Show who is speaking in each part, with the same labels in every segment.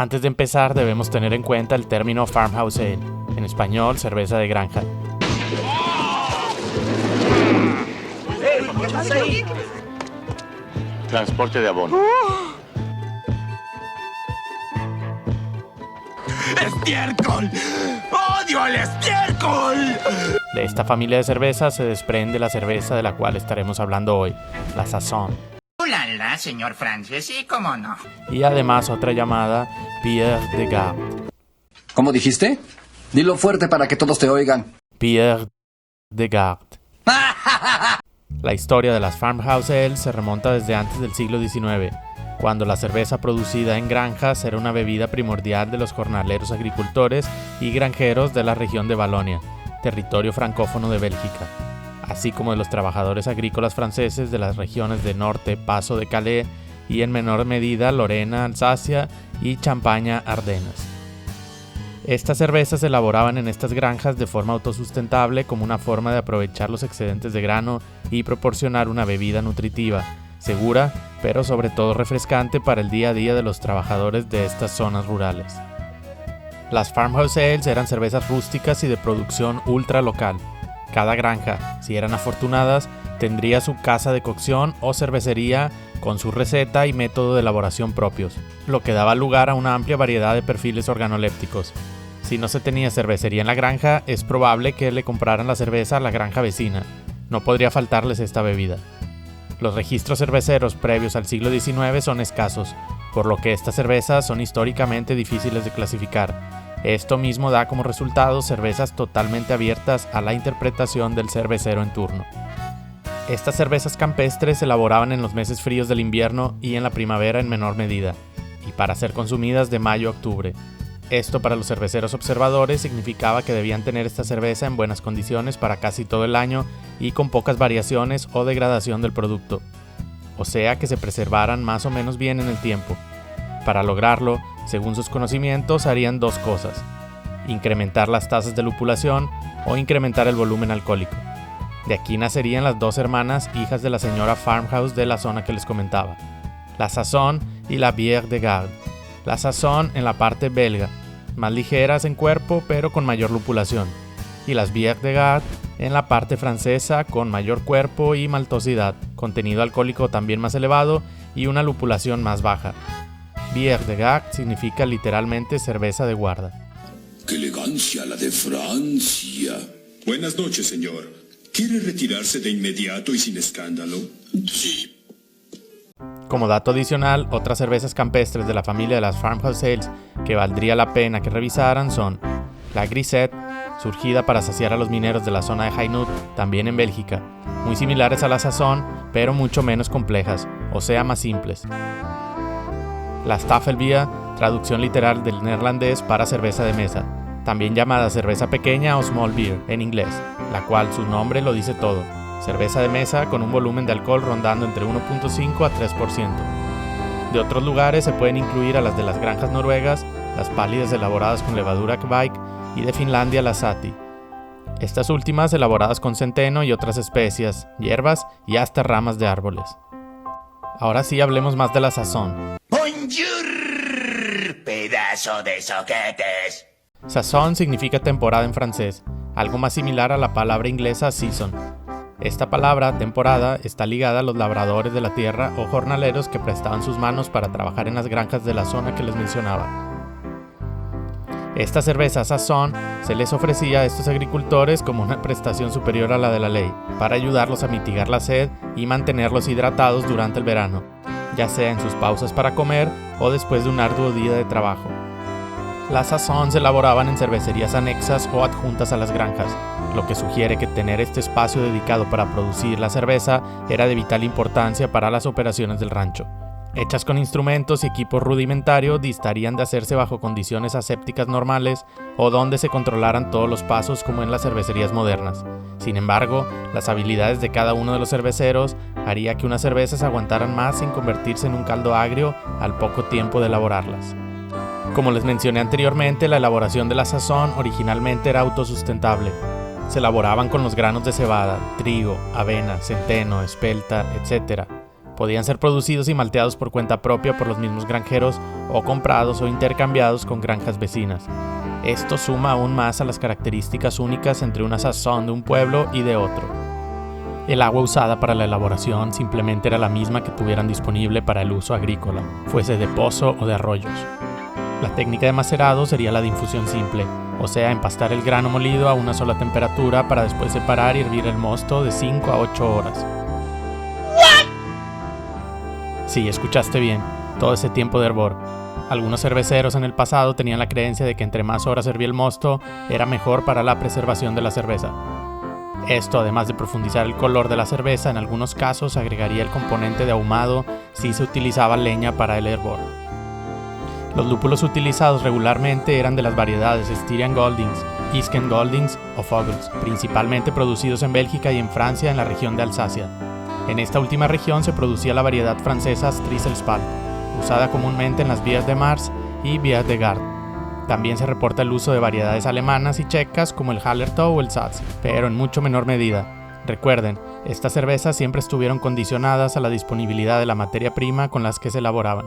Speaker 1: Antes de empezar debemos tener en cuenta el término farmhouse ale, en español cerveza de granja.
Speaker 2: Transporte de abono.
Speaker 3: ¡Estiércol! ¡Odio el estiércol!
Speaker 1: De esta familia de cervezas se desprende la cerveza de la cual estaremos hablando hoy, la Saison.
Speaker 3: ¡Ulala, señor Francis! Sí, cómo no.
Speaker 1: Y además otra llamada Bière de Garde.
Speaker 4: ¿Cómo dijiste? Dilo fuerte para que todos te oigan.
Speaker 1: Bière de Garde. La historia de las farmhouse ales se remonta desde antes del siglo XIX, cuando la cerveza producida en granjas era una bebida primordial de los jornaleros agricultores y granjeros de la región de Valonia, territorio francófono de Bélgica, así como de los trabajadores agrícolas franceses de las regiones de Norte, Paso de Calais y en menor medida Lorena, Alsacia y Champaña, Ardenas. Estas cervezas se elaboraban en estas granjas de forma autosustentable como una forma de aprovechar los excedentes de grano y proporcionar una bebida nutritiva, segura, pero sobre todo refrescante para el día a día de los trabajadores de estas zonas rurales. Las farmhouse ales eran cervezas rústicas y de producción ultra local. Cada granja, si eran afortunadas, tendría su casa de cocción o cervecería con su receta y método de elaboración propios, lo que daba lugar a una amplia variedad de perfiles organolépticos. Si no se tenía cervecería en la granja, es probable que le compraran la cerveza a la granja vecina. No podría faltarles esta bebida. Los registros cerveceros previos al siglo XIX son escasos, por lo que estas cervezas son históricamente difíciles de clasificar. Esto mismo da como resultado cervezas totalmente abiertas a la interpretación del cervecero en turno. Estas cervezas campestres se elaboraban en los meses fríos del invierno y en la primavera en menor medida, y para ser consumidas de mayo a octubre. Esto para los cerveceros observadores significaba que debían tener esta cerveza en buenas condiciones para casi todo el año y con pocas variaciones o degradación del producto, o sea que se preservaran más o menos bien en el tiempo. Para lograrlo, según sus conocimientos, harían dos cosas: incrementar las tasas de lupulación o incrementar el volumen alcohólico. De aquí nacerían las dos hermanas hijas de la señora farmhouse de la zona que les comentaba, la Saison y la Bière de Garde. La Saison en la parte belga, más ligeras en cuerpo pero con mayor lupulación, y las Bière de Garde en la parte francesa con mayor cuerpo y maltosidad, contenido alcohólico también más elevado y una lupulación más baja. Bière de Garde significa literalmente cerveza de guarda.
Speaker 5: ¡Qué elegancia la de Francia!
Speaker 6: Buenas noches, señor. ¿Quiere retirarse de inmediato y sin escándalo?
Speaker 5: Sí.
Speaker 1: Como dato adicional, otras cervezas campestres de la familia de las farmhouse ales que valdría la pena que revisaran son la Grisette, surgida para saciar a los mineros de la zona de Hainaut, también en Bélgica, muy similares a la Saison, pero mucho menos complejas, o sea más simples. La Staffelbier, traducción literal del neerlandés para cerveza de mesa, también llamada cerveza pequeña o small beer en inglés, la cual su nombre lo dice todo. Cerveza de mesa con un volumen de alcohol rondando entre 1.5 a 3%. De otros lugares se pueden incluir a las de las granjas noruegas, las pálidas elaboradas con levadura Kveik y de Finlandia las Sahti. Estas últimas elaboradas con centeno y otras especias, hierbas y hasta ramas de árboles. Ahora sí hablemos más de la Saison.
Speaker 3: ¡Bonjour, pedazo de soquetes!
Speaker 1: Saison significa temporada en francés, algo más similar a la palabra inglesa season. Esta palabra, temporada, está ligada a los labradores de la tierra o jornaleros que prestaban sus manos para trabajar en las granjas de la zona que les mencionaba. Esta cerveza Saison se les ofrecía a estos agricultores como una prestación superior a la de la ley, para ayudarlos a mitigar la sed y mantenerlos hidratados durante el verano, ya sea en sus pausas para comer o después de un arduo día de trabajo. Las Saison se elaboraban en cervecerías anexas o adjuntas a las granjas, lo que sugiere que tener este espacio dedicado para producir la cerveza era de vital importancia para las operaciones del rancho. Hechas con instrumentos y equipos rudimentarios, distarían de hacerse bajo condiciones asépticas normales o donde se controlaran todos los pasos como en las cervecerías modernas. Sin embargo, las habilidades de cada uno de los cerveceros haría que unas cervezas aguantaran más sin convertirse en un caldo agrio al poco tiempo de elaborarlas. Como les mencioné anteriormente, la elaboración de la Saison originalmente era autosustentable. Se elaboraban con los granos de cebada, trigo, avena, centeno, espelta, etc. Podían ser producidos y malteados por cuenta propia por los mismos granjeros o comprados o intercambiados con granjas vecinas. Esto suma aún más a las características únicas entre una sazón de un pueblo y de otro. El agua usada para la elaboración simplemente era la misma que tuvieran disponible para el uso agrícola, fuese de pozo o de arroyos. La técnica de macerado sería la de infusión simple, o sea, empastar el grano molido a una sola temperatura para después separar y hervir el mosto de 5 a 8 horas. Sí, escuchaste bien, todo ese tiempo de hervor. Algunos cerveceros en el pasado tenían la creencia de que entre más horas hervía el mosto, era mejor para la preservación de la cerveza. Esto, además de profundizar el color de la cerveza, en algunos casos agregaría el componente de ahumado si se utilizaba leña para el hervor. Los lúpulos utilizados regularmente eran de las variedades Styrian Goldings, Isken Goldings o Vogels, principalmente producidos en Bélgica y en Francia en la región de Alsacia. En esta última región se producía la variedad francesa Striezelspalt, usada comúnmente en las vías de Mars y vías de Gard. También se reporta el uso de variedades alemanas y checas como el Hallertau o el Satz, pero en mucho menor medida. Recuerden, estas cervezas siempre estuvieron condicionadas a la disponibilidad de la materia prima con las que se elaboraban.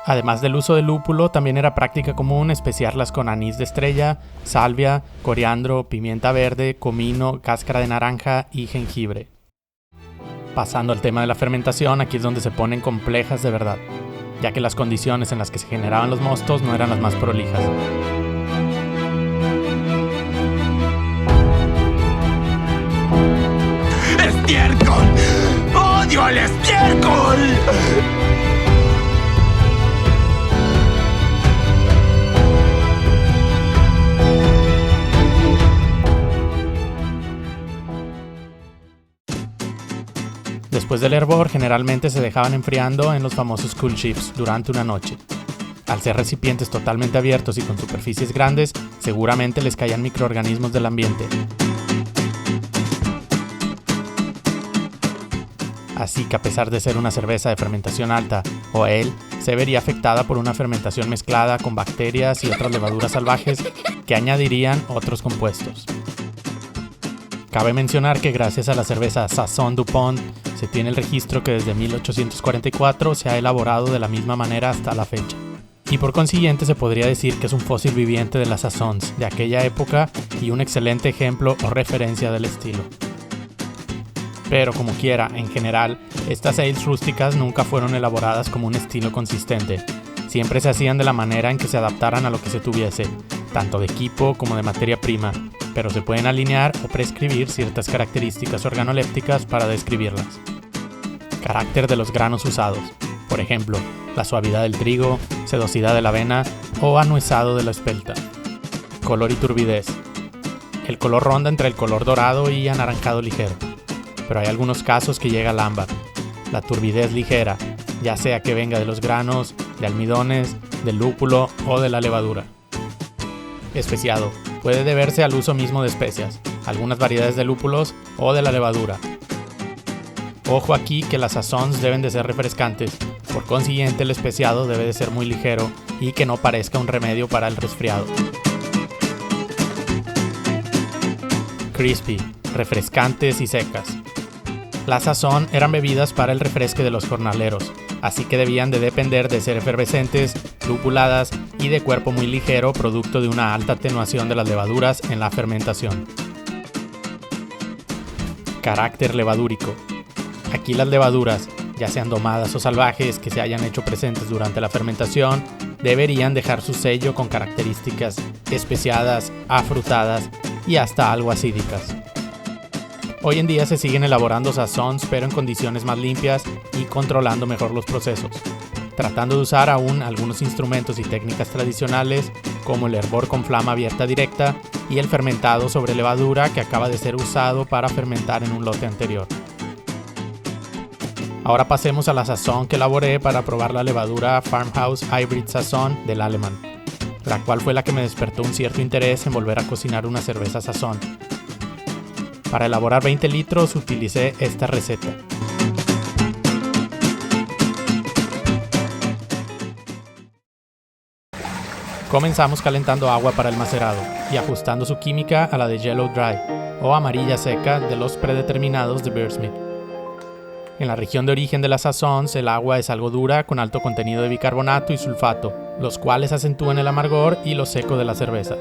Speaker 1: Además del uso del lúpulo, también era práctica común especiarlas con anís de estrella, salvia, coriandro, pimienta verde, comino, cáscara de naranja y jengibre. Pasando al tema de la fermentación, aquí es donde se ponen complejas de verdad, ya que las condiciones en las que se generaban los mostos no eran las más prolijas.
Speaker 3: ¡Estiércol! ¡Odio al estiércol!
Speaker 1: Después del hervor, generalmente se dejaban enfriando en los famosos cool ships durante una noche. Al ser recipientes totalmente abiertos y con superficies grandes, seguramente les caían microorganismos del ambiente. Así que a pesar de ser una cerveza de fermentación alta, o ale, se vería afectada por una fermentación mezclada con bacterias y otras levaduras salvajes que añadirían otros compuestos. Cabe mencionar que gracias a la cerveza Saison Dupont se tiene el registro que desde 1844 se ha elaborado de la misma manera hasta la fecha. Y por consiguiente se podría decir que es un fósil viviente de las Saisons de aquella época y un excelente ejemplo o referencia del estilo. Pero como quiera, en general, estas ales rústicas nunca fueron elaboradas como un estilo consistente. Siempre se hacían de la manera en que se adaptaran a lo que se tuviese, tanto de equipo como de materia prima, pero se pueden alinear o prescribir ciertas características organolépticas para describirlas. Carácter de los granos usados, por ejemplo, la suavidad del trigo, sedosidad de la avena o anuezado de la espelta. Color y turbidez. El color ronda entre el color dorado y anaranjado ligero, pero hay algunos casos que llega al ámbar. La turbidez ligera, ya sea que venga de los granos, de almidones, del lúpulo o de la levadura. Especiado. Puede deberse al uso mismo de especias, algunas variedades de lúpulos o de la levadura. Ojo aquí que las saisons deben de ser refrescantes, por consiguiente el especiado debe de ser muy ligero y que no parezca un remedio para el resfriado. Crispy, refrescantes y secas. Las saison eran bebidas para el refresque de los jornaleros, así que debían de depender de ser efervescentes, lupuladas y de cuerpo muy ligero, producto de una alta atenuación de las levaduras en la fermentación. Carácter levadúrico. Aquí las levaduras, ya sean domadas o salvajes que se hayan hecho presentes durante la fermentación, deberían dejar su sello con características especiadas, afrutadas y hasta algo acídicas. Hoy en día se siguen elaborando saisons, pero en condiciones más limpias y controlando mejor los procesos, tratando de usar aún algunos instrumentos y técnicas tradicionales como el hervor con flama abierta directa y el fermentado sobre levadura que acaba de ser usado para fermentar en un lote anterior. Ahora pasemos a la saison que elaboré para probar la levadura Farmhouse Hybrid Saison del alemán, la cual fue la que me despertó un cierto interés en volver a cocinar una cerveza saison. Para elaborar 20 litros utilicé esta receta. Comenzamos calentando agua para el macerado y ajustando su química a la de Yellow Dry o amarilla seca de los predeterminados de Beersmith. En la región de origen de las Saisons, el agua es algo dura con alto contenido de bicarbonato y sulfato, los cuales acentúan el amargor y lo seco de la cerveza.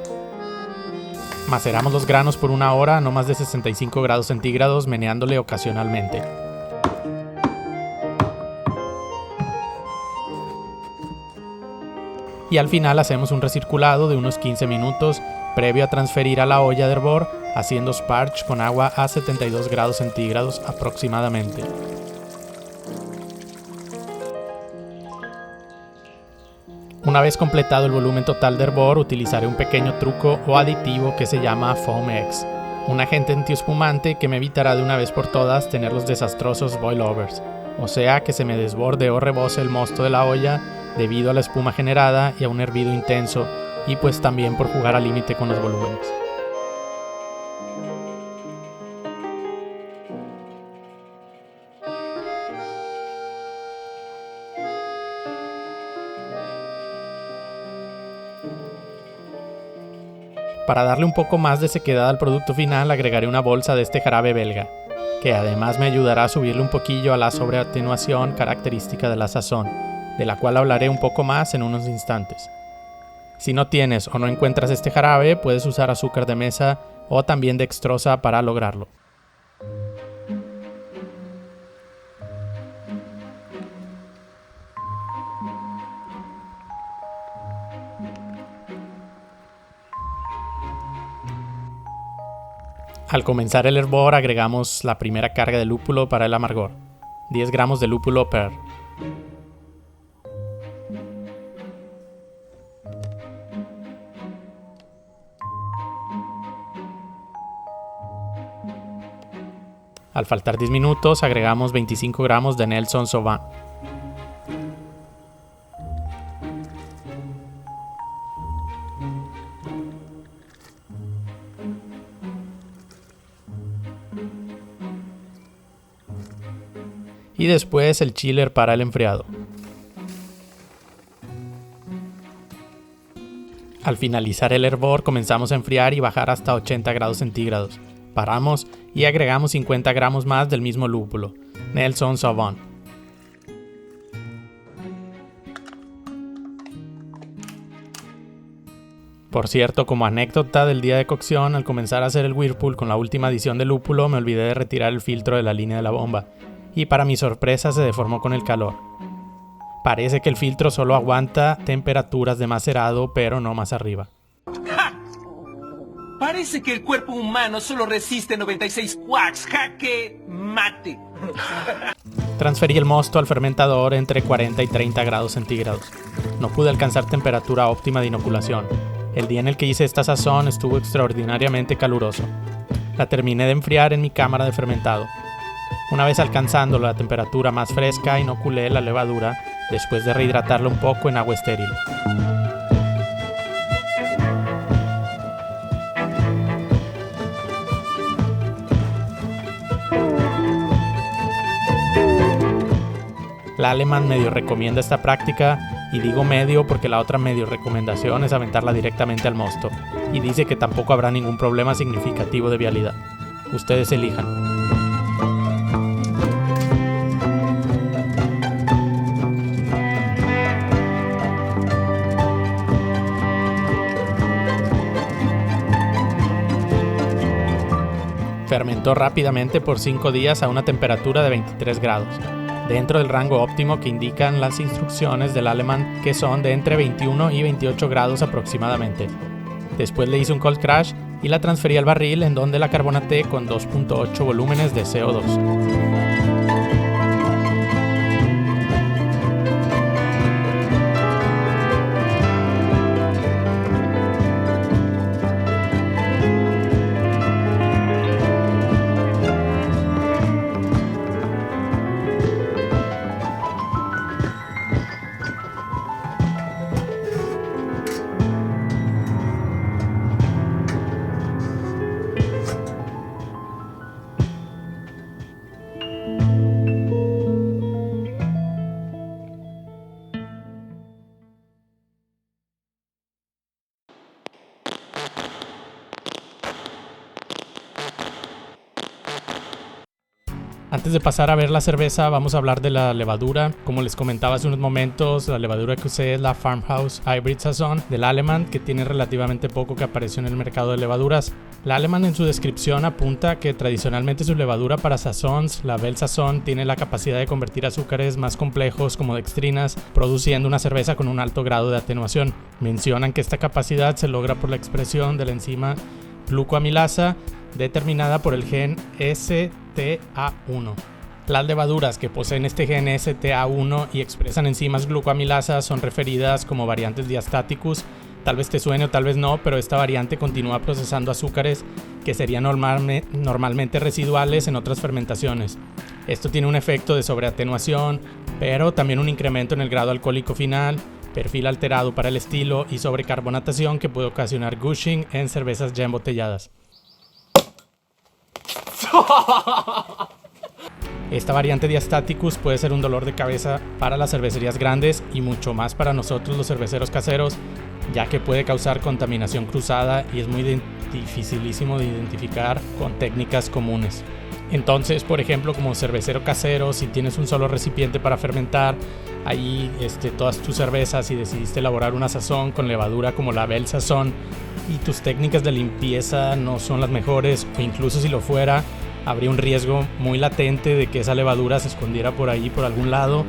Speaker 1: Maceramos los granos por 1 hora a no más de 65 grados centígrados, meneándole ocasionalmente. Y al final hacemos un recirculado de unos 15 minutos previo a transferir a la olla de hervor, haciendo sparge con agua a 72 grados centígrados aproximadamente. Una vez completado el volumen total de hervor, utilizaré un pequeño truco o aditivo que se llama Foam X, un agente antiespumante que me evitará de una vez por todas tener los desastrosos boilovers, o sea que se me desborde o rebose el mosto de la olla debido a la espuma generada y a un hervido intenso, y pues también por jugar al límite con los volúmenes. Para darle un poco más de sequedad al producto final, agregaré una bolsa de este jarabe belga, que además me ayudará a subirle un poquillo a la sobreatenuación característica de la sazón, de la cual hablaré un poco más en unos instantes. Si no tienes o no encuentras este jarabe, puedes usar azúcar de mesa o también dextrosa para lograrlo. Al comenzar el hervor agregamos la primera carga de lúpulo para el amargor, 10 gramos de lúpulo per. Al faltar 10 minutos agregamos 25 gramos de Nelson Sauvin. Y después el chiller para el enfriado. Al finalizar el hervor comenzamos a enfriar y bajar hasta 80 grados centígrados. Paramos y agregamos 50 gramos más del mismo lúpulo, Nelson Sauvin. Por cierto, como anécdota del día de cocción, al comenzar a hacer el whirlpool con la última adición de lúpulo me olvidé de retirar el filtro de la línea de la bomba. Y para mi sorpresa se deformó con el calor. Parece que el filtro solo aguanta temperaturas de macerado, pero no más arriba.
Speaker 2: ¡Ja! Parece que el cuerpo humano solo resiste 96 quacks. ¡Jaque mate!
Speaker 1: Transferí el mosto al fermentador entre 40 y 30 grados centígrados. No pude alcanzar temperatura óptima de inoculación. El día en el que hice esta sazón estuvo extraordinariamente caluroso. La terminé de enfriar en mi cámara de fermentado. Una vez alcanzando la temperatura más fresca, inoculé la levadura después de rehidratarla un poco en agua estéril. La Alemann medio recomienda esta práctica, y digo medio porque la otra medio recomendación es aventarla directamente al mosto, y dice que tampoco habrá ningún problema significativo de vialidad. Ustedes elijan. Fermentó rápidamente por 5 días a una temperatura de 23 grados, dentro del rango óptimo que indican las instrucciones del Alemann, que son de entre 21 y 28 grados aproximadamente. Después le hice un cold crash y la transferí al barril, en donde la carbonaté con 2.8 volúmenes de CO2. Antes de pasar a ver la cerveza, vamos a hablar de la levadura. Como les comentaba hace unos momentos, la levadura que usé es la Farmhouse Hybrid Saison del Alemán, que tiene relativamente poco que apareció en el mercado de levaduras. La Alemán en su descripción apunta que tradicionalmente su levadura para saisons, la Belle Saison, tiene la capacidad de convertir azúcares más complejos como dextrinas, produciendo una cerveza con un alto grado de atenuación. Mencionan que esta capacidad se logra por la expresión de la enzima glucoamilasa determinada por el gen STA1. Las levaduras que poseen este gen STA1 y expresan enzimas glucoamilasas son referidas como variantes diastaticus. Tal vez te suene o tal vez no, pero esta variante continúa procesando azúcares que serían normalmente residuales en otras fermentaciones. Esto tiene un efecto de sobreatenuación, pero también un incremento en el grado alcohólico final, perfil alterado para el estilo y sobrecarbonatación que puede ocasionar gushing en cervezas ya embotelladas. Esta variante diastaticus puede ser un dolor de cabeza para las cervecerías grandes y mucho más para nosotros los cerveceros caseros, ya que puede causar contaminación cruzada y es muy dificilísimo de identificar con técnicas comunes. Entonces, por ejemplo, como cervecero casero, si tienes un solo recipiente para fermentar ahí todas tus cervezas y decidiste elaborar una sazón con levadura como la Belle Saison y tus técnicas de limpieza no son las mejores, o incluso si lo fuera, habría un riesgo muy latente de que esa levadura se escondiera por ahí por algún lado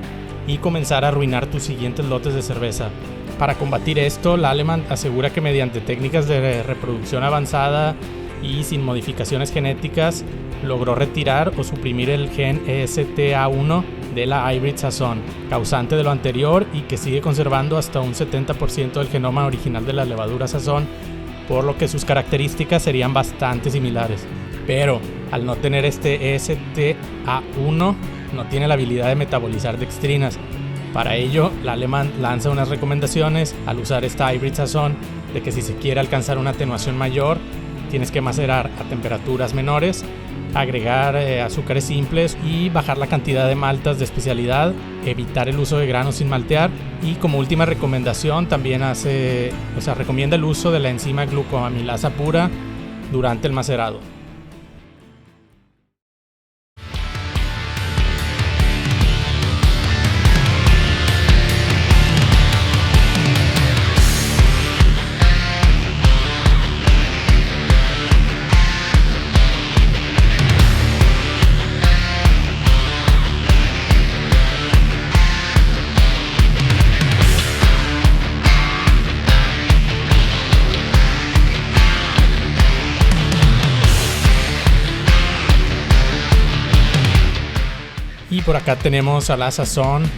Speaker 1: y comenzara a arruinar tus siguientes lotes de cerveza. Para combatir esto, la Alemán asegura que mediante técnicas de reproducción avanzada y sin modificaciones genéticas logró retirar o suprimir el gen STA1 de la Hybrid Saison, causante de lo anterior y que sigue conservando hasta un 70% del genoma original de la levadura Saison, por lo que sus características serían bastante similares. Pero al no tener este STA1, no tiene la habilidad de metabolizar dextrinas. Para ello, la Alemán lanza unas recomendaciones al usar esta Hybrid Saison de que si se quiere alcanzar una atenuación mayor, tienes que macerar a temperaturas menores, agregar azúcares simples y bajar la cantidad de maltas de especialidad, evitar el uso de granos sin maltear y como última recomendación también recomienda el uso de la enzima glucoamilasa pura durante el macerado. Y por acá tenemos a la sazón.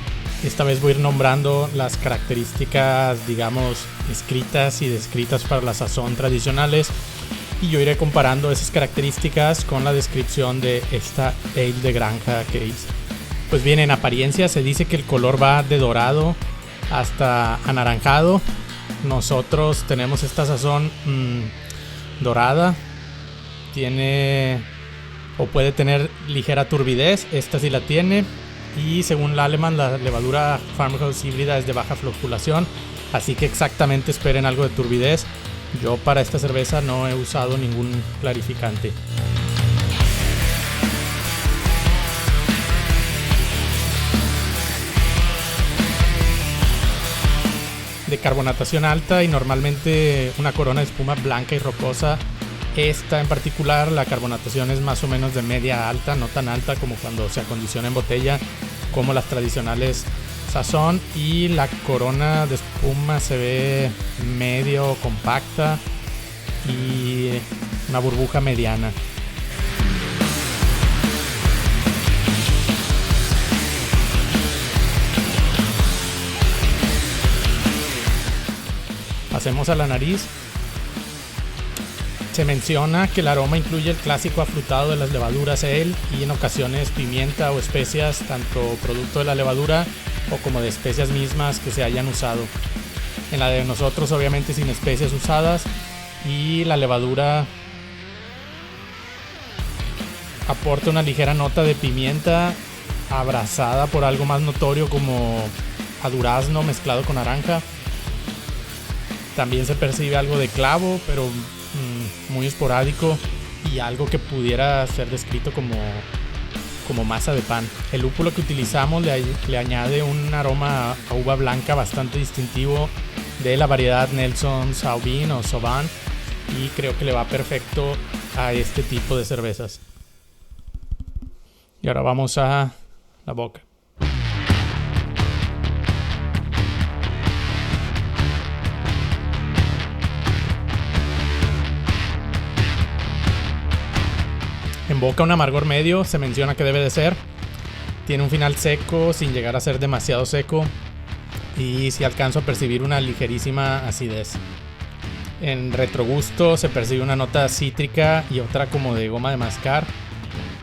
Speaker 1: Esta vez voy a ir nombrando las características, digamos, escritas y descritas para la sazón tradicionales. Y yo iré comparando esas características con la descripción de esta ale de granja que hice. Pues bien, en apariencia se dice que el color va de dorado hasta anaranjado. Nosotros tenemos esta sazón dorada. Tiene o puede tener ligera turbidez, esta sí la tiene, y según la Alemán la levadura Farmhouse híbrida es de baja floculación, así que exactamente esperen algo de turbidez. Yo para esta cerveza no he usado ningún clarificante. De carbonatación alta y normalmente una corona de espuma blanca y rocosa. Esta en particular, la carbonatación es más o menos de media alta, no tan alta como cuando se acondiciona en botella, como las tradicionales sazón, y la corona de espuma se ve medio compacta y una burbuja mediana. Pasemos a la nariz. Se menciona que el aroma incluye el clásico afrutado de las levaduras ale y en ocasiones pimienta o especias, tanto producto de la levadura o como de especias mismas que se hayan usado. En la de nosotros obviamente sin especias usadas, y la levadura aporta una ligera nota de pimienta abrazada por algo más notorio como a durazno mezclado con naranja. También se percibe algo de clavo, pero muy esporádico, y algo que pudiera ser descrito como como masa de pan. El lúpulo que utilizamos le añade un aroma a uva blanca bastante distintivo de la variedad Nelson Sauvin o Sauvin, y creo que le va perfecto a este tipo de cervezas. Y ahora vamos a la boca. En boca un amargor medio, se menciona que debe de ser. Tiene un final seco sin llegar a ser demasiado seco, y sí alcanzo a percibir una ligerísima acidez. En retrogusto se percibe una nota cítrica y otra como de goma de mascar.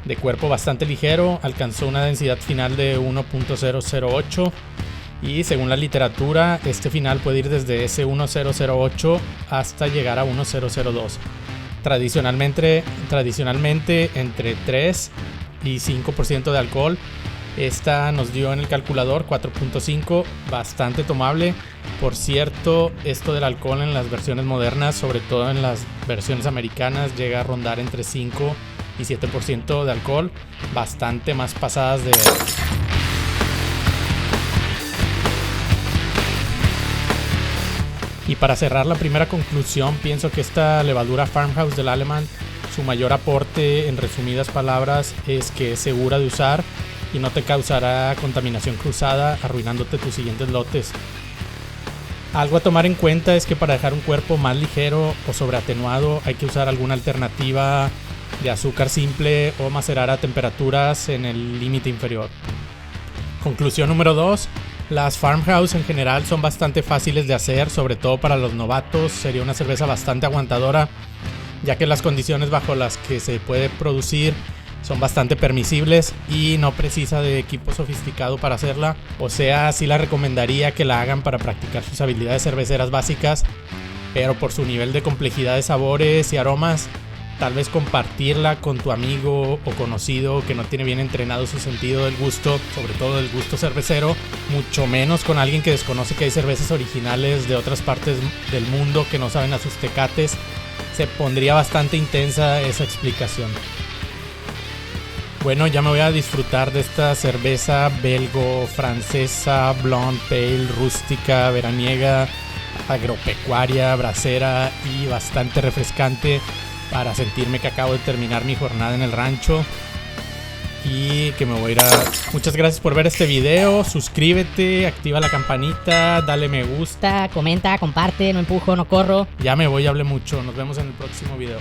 Speaker 1: De cuerpo bastante ligero, alcanzó una densidad final de 1.008, y según la literatura este final puede ir desde ese 1.008 hasta llegar a 1.002. Tradicionalmente entre 3 y 5% de alcohol. Esta nos dio en el calculador 4.5, bastante tomable. Por cierto, esto del alcohol en las versiones modernas, sobre todo en las versiones americanas, llega a rondar entre 5 y 7% de alcohol, bastante más pasadas de... Y para cerrar la primera conclusión, pienso que esta levadura Farmhouse del Alemán, su mayor aporte en resumidas palabras es que es segura de usar y no te causará contaminación cruzada, arruinándote tus siguientes lotes. Algo a tomar en cuenta es que para dejar un cuerpo más ligero o sobreatenuado hay que usar alguna alternativa de azúcar simple o macerar a temperaturas en el límite inferior. Conclusión número 2. Las Farmhouse en general son bastante fáciles de hacer, sobre todo para los novatos. Sería una cerveza bastante aguantadora, ya que las condiciones bajo las que se puede producir son bastante permisibles y no precisa de equipo sofisticado para hacerla. O sea, sí la recomendaría que la hagan para practicar sus habilidades cerveceras básicas, pero por su nivel de complejidad de sabores y aromas, tal vez compartirla con tu amigo o conocido que no tiene bien entrenado su sentido del gusto, sobre todo del gusto cervecero, mucho menos con alguien que desconoce que hay cervezas originales de otras partes del mundo que no saben a sus tecates. Se pondría bastante intensa esa explicación. Bueno, ya me voy a disfrutar de esta cerveza belgo-francesa, blonde pale, rústica, veraniega, agropecuaria, brasera y bastante refrescante, para sentirme que acabo de terminar mi jornada en el rancho y que me voy a ir a... Muchas gracias por ver este video, suscríbete, activa la campanita, dale me gusta,
Speaker 7: Comenta, comparte, no empujo, no corro.
Speaker 1: ya me voy, hablé mucho, nos vemos en el próximo video.